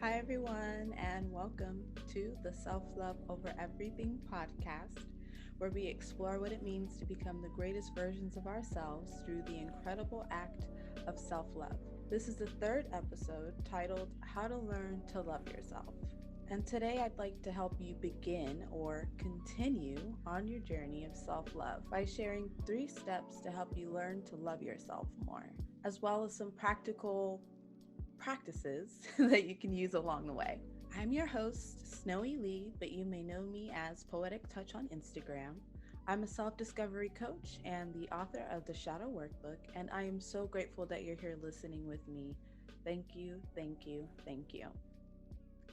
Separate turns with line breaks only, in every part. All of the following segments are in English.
Hi, everyone, and welcome to the Self Love Over Everything podcast, where we explore what it means to become the greatest versions of ourselves through the incredible act of self love. This is the third episode titled How to Learn to Love Yourself. And today I'd like to help you begin or continue on your journey of self love by sharing 3 steps to help you learn to love yourself more, as well as some practical practices that you can use along the way. I'm your host, Snowy Lee, but you may know me as Poetic Touch on Instagram. I'm a self discovery coach and the author of the Shadow Workbook, and I am so grateful that you're here listening with me. Thank you, thank you, thank you.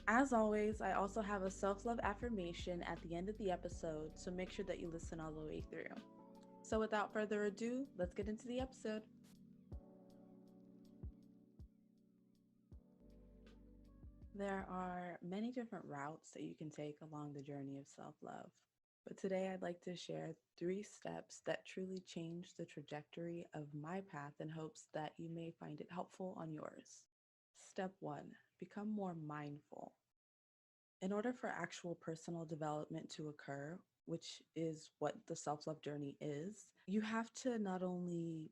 As always, I also have a self love affirmation at the end of the episode, so make sure that you listen all the way through. So, without further ado, let's get into the episode. There are many different routes that you can take along the journey of self love. But today I'd like to share 3 steps that truly change the trajectory of my path in hopes that you may find it helpful on yours. Step 1, become more mindful. In order for actual personal development to occur, which is what the self love journey is, you have to not only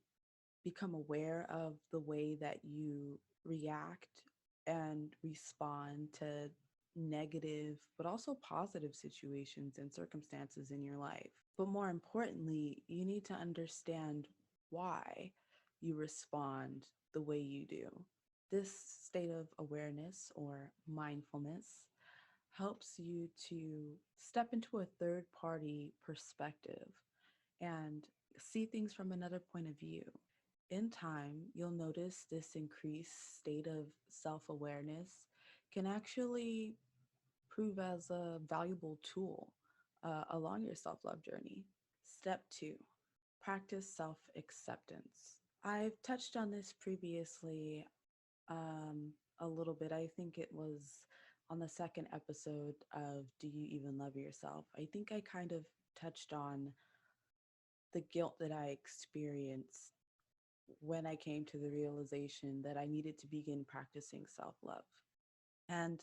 become aware of the way that you react and respond to negative, but also positive situations and circumstances in your life. But more importantly, you need to understand why you respond the way you do. This state of awareness or mindfulness helps you to step into a third party perspective and see things from another point of view. In time, you'll notice this increased state of self awareness can actually prove as a valuable tool along your self love journey. Step 2, practice self acceptance. I've touched on this previously a little bit. I think it was on the second episode of Do You Even Love Yourself? I think I kind of touched on the guilt that I experienced when I came to the realization that I needed to begin practicing self love. And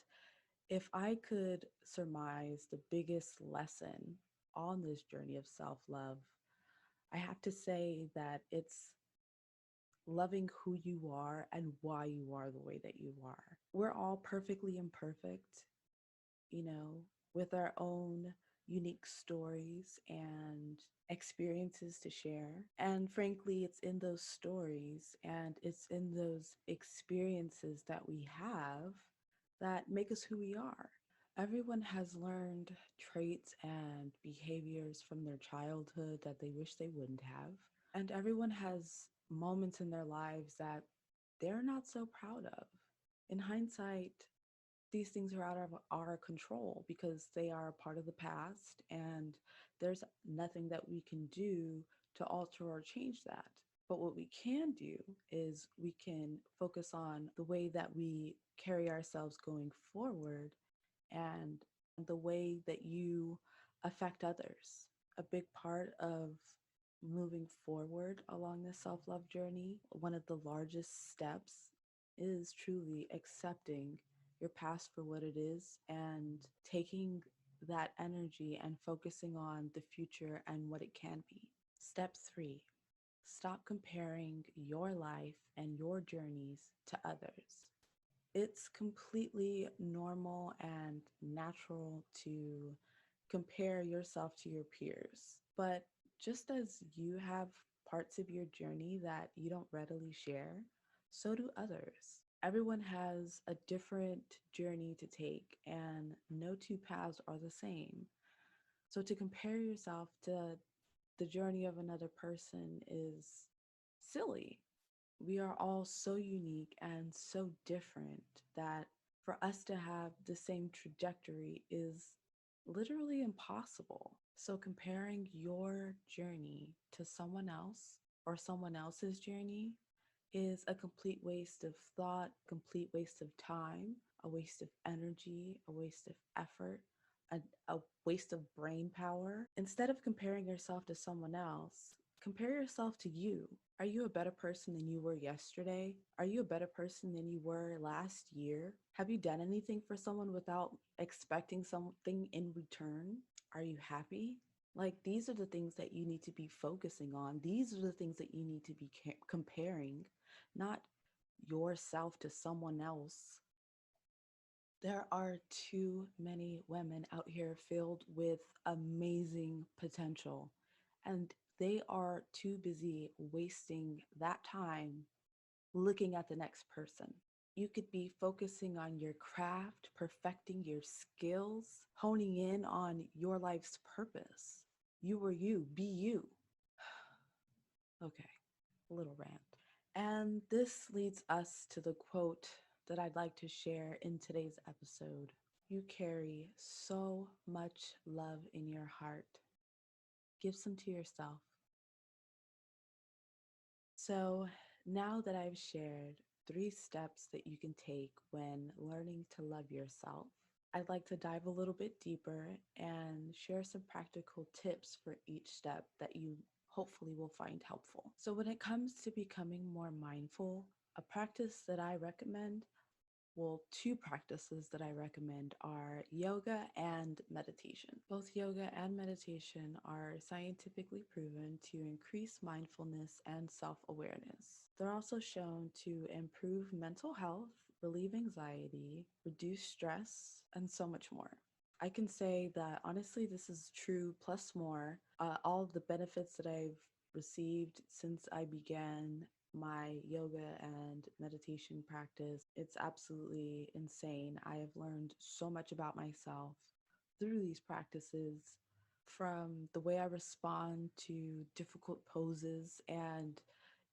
if I could surmise the biggest lesson on this journey of self love, I have to say that it's loving who you are and why you are the way that you are. We're all perfectly imperfect, you know, with our own unique stories and experiences to share. And frankly, it's in those stories and it's in those experiences that we have that make us who we are. Everyone has learned traits and behaviors from their childhood that they wish they wouldn't have. And everyone has moments in their lives that they're not so proud of. In hindsight, these things are out of our control because they are a part of the past and there's nothing that we can do to alter or change that. But what we can do is we can focus on the way that we carry ourselves going forward and the way that you affect others. A big part of moving forward along this self love journey, one of the largest steps is truly accepting your past for what it is and taking that energy and focusing on the future and what it can be. Step 3, stop comparing your life and your journeys to others. It's completely normal and natural to compare yourself to your peers. But just as you have parts of your journey that you don't readily share, so do others. Everyone has a different journey to take, and no two paths are the same. So to compare yourself to the journey of another person is silly. We are all so unique and so different that for us to have the same trajectory is literally impossible. So, comparing your journey to someone else or someone else's journey is a complete waste of thought, complete waste of time, a waste of energy, a waste of effort, a waste of brain power. Instead of comparing yourself to someone else, Compare yourself to you. Are you a better person than you were yesterday? Are you a better person than you were last year? Have you done anything for someone without expecting something in return? Are you happy? Like, these are the things that you need to be focusing on. These are the things that you need to be comparing, not yourself to someone else. There are too many women out here filled with amazing potential, and they are too busy wasting that time looking at the next person. You could be focusing on your craft, perfecting your skills, honing in on your life's purpose. You are you, be you. Okay, a little rant. And this leads us to the quote that I'd like to share in today's episode. You carry so much love in your heart. Give some to yourself. So, now that I've shared 3 steps that you can take when learning to love yourself, I'd like to dive a little bit deeper and share some practical tips for each step that you hopefully will find helpful. So, when it comes to becoming more mindful, a practice that I recommend, well, 2 practices that I recommend are yoga and meditation. Both yoga and meditation are scientifically proven to increase mindfulness and self awareness. They're also shown to improve mental health, relieve anxiety, reduce stress, and so much more. I can say that honestly, this is true plus more. All of the benefits that I've received since I began my yoga and meditation practice, it's absolutely insane. I have learned so much about myself through these practices, from the way I respond to difficult poses and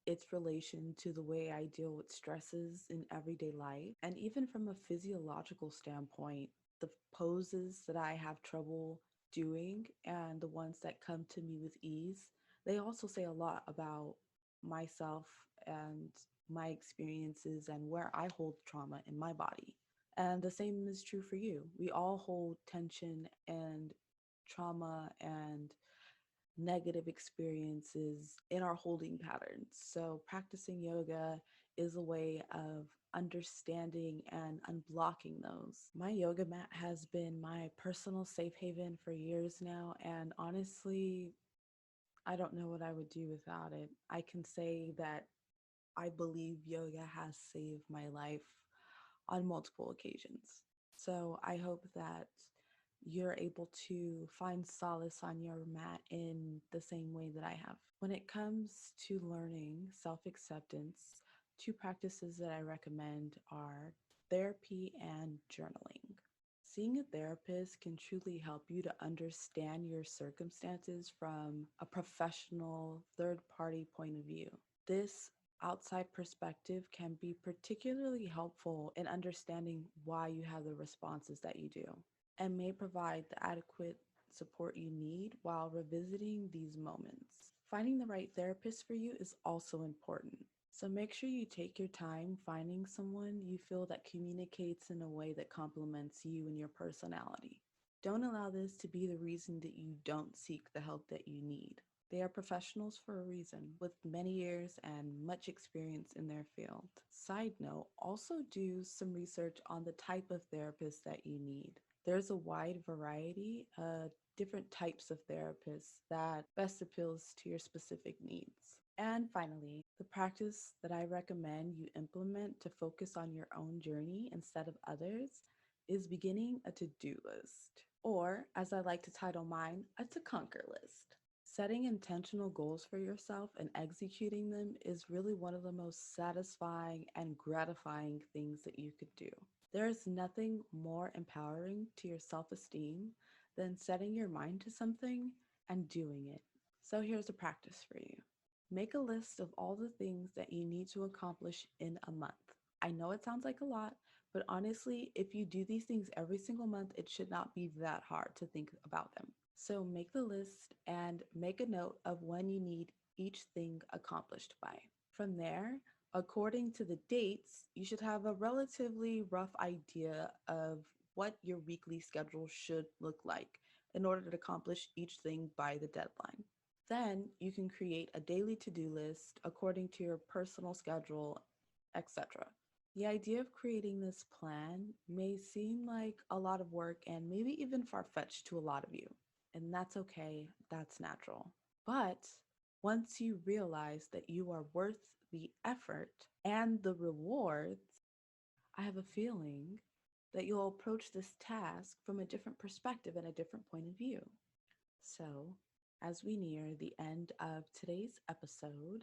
its relation to the way I deal with stresses in everyday life. And even from a physiological standpoint, the poses that I have trouble doing and the ones that come to me with ease, they also say a lot about myself and my experiences and where I hold trauma in my body. And the same is true for you. We all hold tension and trauma and negative experiences in our holding patterns. So, practicing yoga is a way of understanding and unblocking those. My yoga mat has been my personal safe haven for years now, and honestly, I don't know what I would do without it. I can say that I believe yoga has saved my life on multiple occasions. So I hope that you're able to find solace on your mat in the same way that I have. When it comes to learning self acceptance, 2 practices that I recommend are therapy and journaling. Seeing a therapist can truly help you to understand your circumstances from a professional third party point of view. This outside perspective can be particularly helpful in understanding why you have the responses that you do, and may provide the adequate support you need while revisiting these moments. Finding the right therapist for you is also important. So make sure you take your time finding someone you feel that communicates in a way that complements you and your personality. Don't allow this to be the reason that you don't seek the help that you need. They are professionals for a reason, with many years and much experience in their field. Side note, also do some research on the type of therapist that you need. There's a wide variety of different types of therapists that best appeals to your specific needs. And finally, the practice that I recommend you implement to focus on your own journey instead of others is beginning a to do list, or as I like to title mine, a to conquer list. Setting intentional goals for yourself and executing them is really one of the most satisfying and gratifying things that you could do. There is nothing more empowering to your self esteem than setting your mind to something and doing it. So here's a practice for you. Make a list of all the things that you need to accomplish in a month. I know it sounds like a lot, but honestly, if you do these things every single month, it should not be that hard to think about them. So make the list and make a note of when you need each thing accomplished by. From there, according to the dates, you should have a relatively rough idea of what your weekly schedule should look like in order to accomplish each thing by the deadline. Then you can create a daily to-do list according to your personal schedule, etc. The idea of creating this plan may seem like a lot of work and maybe even far-fetched to a lot of you. And that's okay, that's natural. But once you realize that you are worth the effort and the rewards, I have a feeling that you'll approach this task from a different perspective and a different point of view. So, as we near the end of today's episode,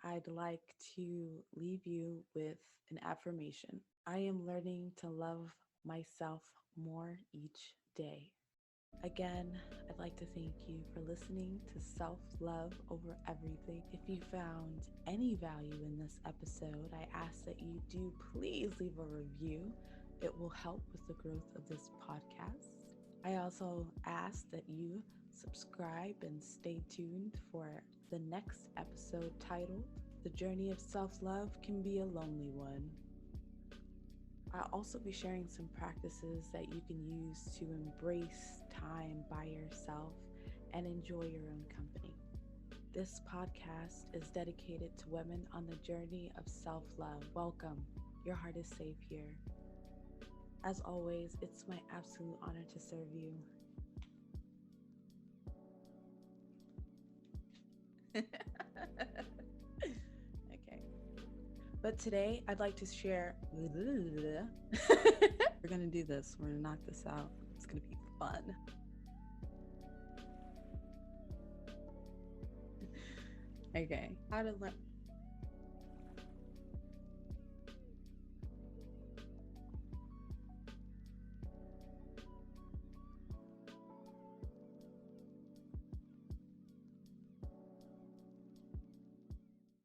I'd like to leave you with an affirmation. I am learning to love myself more each day. Again, I'd like to thank you for listening to Self Love Over Everything. If you found any value in this episode, I ask that you do please leave a review. It will help with the growth of this podcast. I also ask that you subscribe and stay tuned for the next episode titled The Journey of Self-Love Can Be a Lonely One. I'll also be sharing some practices that you can use to embrace time by yourself and enjoy your own company. This podcast is dedicated to women on the journey of self-love. Welcome. Your heart is safe here. As always, it's my absolute honor to serve you. Okay. But today, I'd like to share. We're going to do this. We're going to knock this out. It's going to be fun. Okay. How to learn.